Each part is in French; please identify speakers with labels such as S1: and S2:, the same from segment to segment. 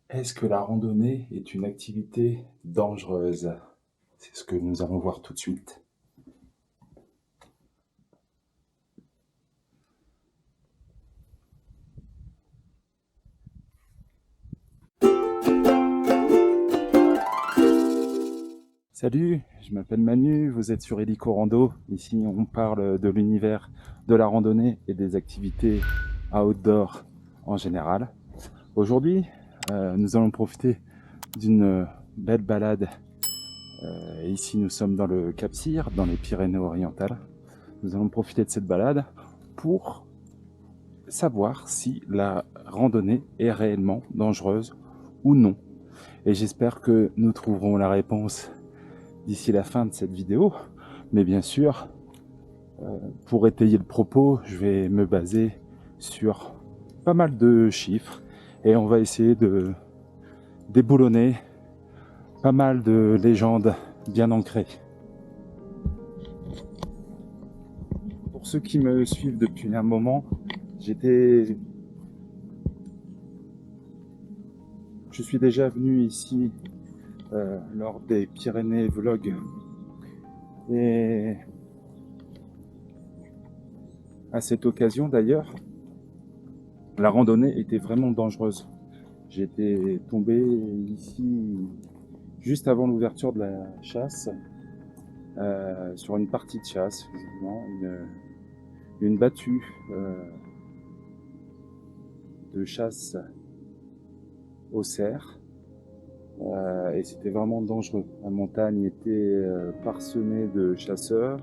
S1: Est-ce que la randonnée est une activité dangereuse? C'est ce que nous allons voir tout de suite. Salut, je m'appelle Manu, vous êtes sur Hélico Rando. Ici, on parle de l'univers de la randonnée et des activités outdoor en général. Aujourd'hui, nous allons profiter d'une belle balade. Ici, nous sommes dans le Cap-Cyr, dans les Pyrénées-Orientales. Nous allons profiter de cette balade pour savoir si la randonnée est réellement dangereuse ou non. Et j'espère que nous trouverons la réponse d'ici la fin de cette vidéo. Mais bien sûr, pour étayer le propos, je vais me baser sur pas mal de chiffres et on va essayer de déboulonner pas mal de légendes bien ancrées. Pour ceux qui me suivent depuis un moment, je suis déjà venu ici lors des Pyrénées Vlog et à cette occasion d'ailleurs, la randonnée était vraiment dangereuse. J'étais tombé ici juste avant l'ouverture de la chasse, sur une partie de chasse, justement, une battue de chasse au cerf. Et c'était vraiment dangereux. La montagne était parsemée de chasseurs,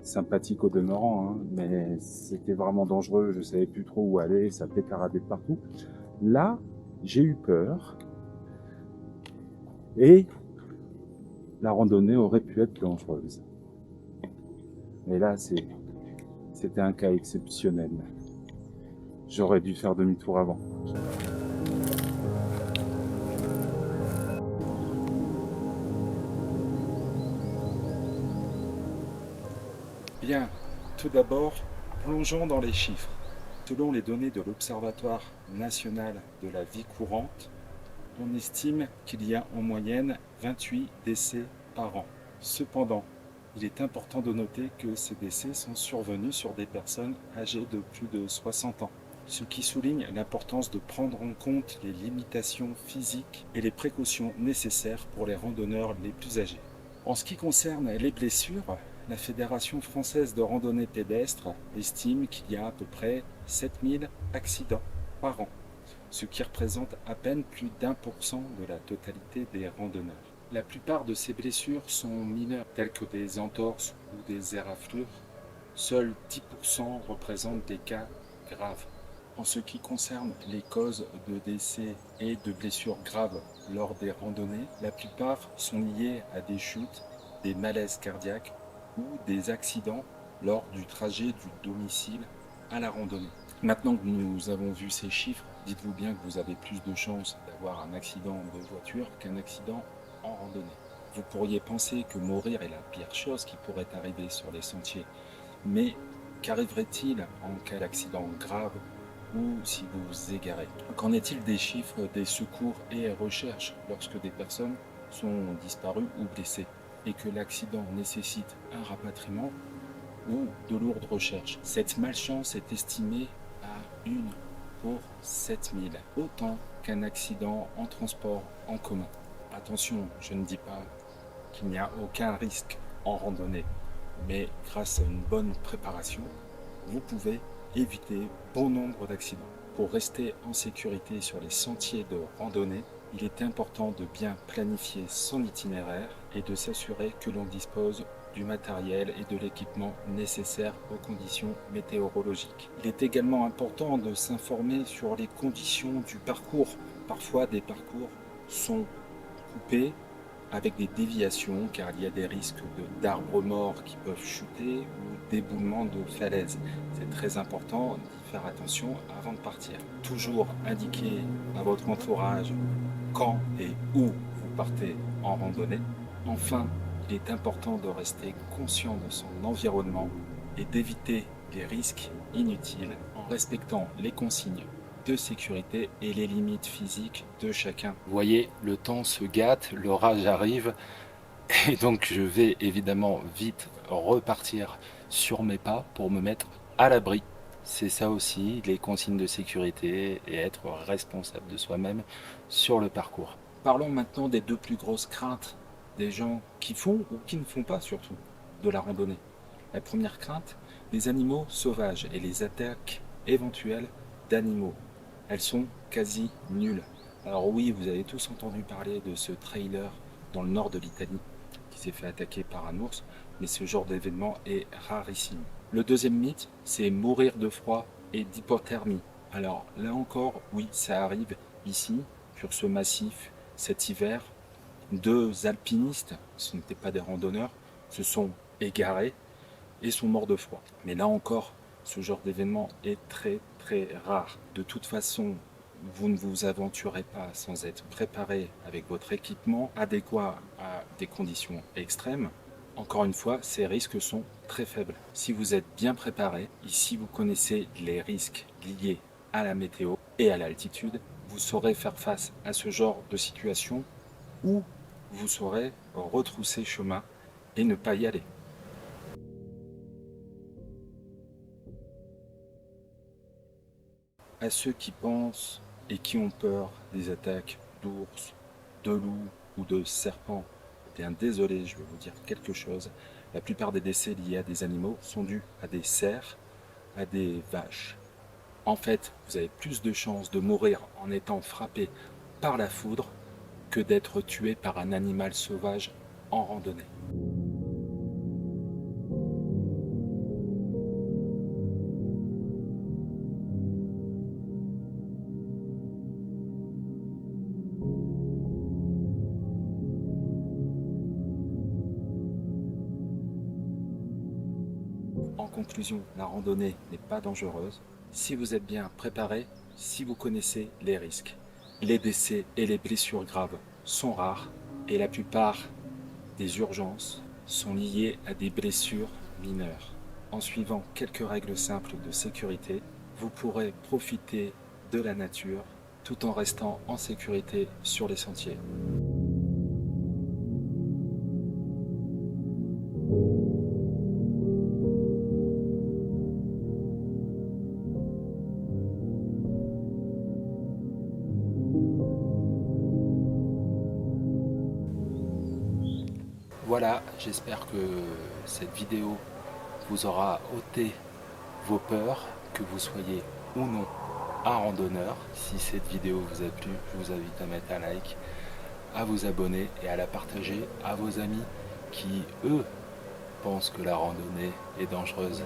S1: sympathiques au demeurant, hein, mais c'était vraiment dangereux. Je savais plus trop où aller, ça pétaradait de partout. Là, j'ai eu peur et la randonnée aurait pu être dangereuse. Mais là, c'était un cas exceptionnel. J'aurais dû faire demi-tour avant. Bien, tout d'abord, plongeons dans les chiffres. Selon les données de l'Observatoire national de la vie courante, on estime qu'il y a en moyenne 28 décès par an. Cependant, il est important de noter que ces décès sont survenus sur des personnes âgées de plus de 60 ans, ce qui souligne l'importance de prendre en compte les limitations physiques et les précautions nécessaires pour les randonneurs les plus âgés. En ce qui concerne les blessures, la Fédération française de randonnée pédestre estime qu'il y a à peu près 7000 accidents par an, ce qui représente à peine plus d'1% de la totalité des randonneurs. La plupart de ces blessures sont mineures, telles que des entorses ou des éraflures. Seuls 10% représentent des cas graves. En ce qui concerne les causes de décès et de blessures graves lors des randonnées, la plupart sont liées à des chutes, des malaises cardiaques ou des accidents lors du trajet du domicile à la randonnée. Maintenant que nous avons vu ces chiffres, dites-vous bien que vous avez plus de chances d'avoir un accident de voiture qu'un accident en randonnée. Vous pourriez penser que mourir est la pire chose qui pourrait arriver sur les sentiers, mais qu'arriverait-il en cas d'accident grave ou si vous vous égarez? Qu'en est-il des chiffres des secours et recherches lorsque des personnes sont disparues ou blessées et que l'accident nécessite un rapatriement ou de lourdes recherches? Cette malchance est estimée à 1 pour 7000, autant qu'un accident en transport en commun. Attention, je ne dis pas qu'il n'y a aucun risque en randonnée, mais grâce à une bonne préparation, vous pouvez éviter bon nombre d'accidents. Pour rester en sécurité sur les sentiers de randonnée, il est important de bien planifier son itinéraire et de s'assurer que l'on dispose du matériel et de l'équipement nécessaires aux conditions météorologiques. Il est également important de s'informer sur les conditions du parcours. Parfois, des parcours sont coupés avec des déviations car il y a des risques d'arbres morts qui peuvent chuter ou d'éboulements de falaises. C'est très important d'y faire attention avant de partir. Toujours indiquer à votre entourage quand et où vous partez en randonnée. Enfin, il est important de rester conscient de son environnement et d'éviter les risques inutiles en respectant les consignes de sécurité et les limites physiques de chacun. Vous voyez, le temps se gâte, l'orage arrive, et donc je vais évidemment vite repartir sur mes pas pour me mettre à l'abri. C'est ça aussi, les consignes de sécurité et être responsable de soi-même sur le parcours. Parlons maintenant des deux plus grosses craintes des gens qui font ou qui ne font pas surtout de la randonnée. La première crainte, les animaux sauvages et les attaques éventuelles d'animaux. Elles sont quasi nulles. Alors oui, vous avez tous entendu parler de ce trailer dans le nord de l'Italie qui s'est fait attaquer par un ours, mais ce genre d'événement est rarissime. Le deuxième mythe, c'est mourir de froid et d'hypothermie. Alors là encore, oui, ça arrive ici, sur ce massif, cet hiver. Deux alpinistes, ce n'étaient pas des randonneurs, se sont égarés et sont morts de froid. Mais là encore, ce genre d'événement est très très rare. De toute façon, vous ne vous aventurez pas sans être préparé avec votre équipement adéquat à des conditions extrêmes. Encore une fois, ces risques sont très faibles. Si vous êtes bien préparé, et si vous connaissez les risques liés à la météo et à l'altitude, vous saurez faire face à ce genre de situation où vous saurez retrousser chemin et ne pas y aller. À ceux qui pensent et qui ont peur des attaques d'ours, de loups ou de serpents, eh bien désolé, je vais vous dire quelque chose. La plupart des décès liés à des animaux sont dus à des cerfs, à des vaches. En fait, vous avez plus de chances de mourir en étant frappé par la foudre que d'être tué par un animal sauvage en randonnée. En conclusion, la randonnée n'est pas dangereuse si vous êtes bien préparé, si vous connaissez les risques. Les décès et les blessures graves sont rares et la plupart des urgences sont liées à des blessures mineures. En suivant quelques règles simples de sécurité, vous pourrez profiter de la nature tout en restant en sécurité sur les sentiers. Voilà, j'espère que cette vidéo vous aura ôté vos peurs, que vous soyez ou non un randonneur. Si cette vidéo vous a plu, je vous invite à mettre un like, à vous abonner et à la partager à vos amis qui, eux, pensent que la randonnée est dangereuse.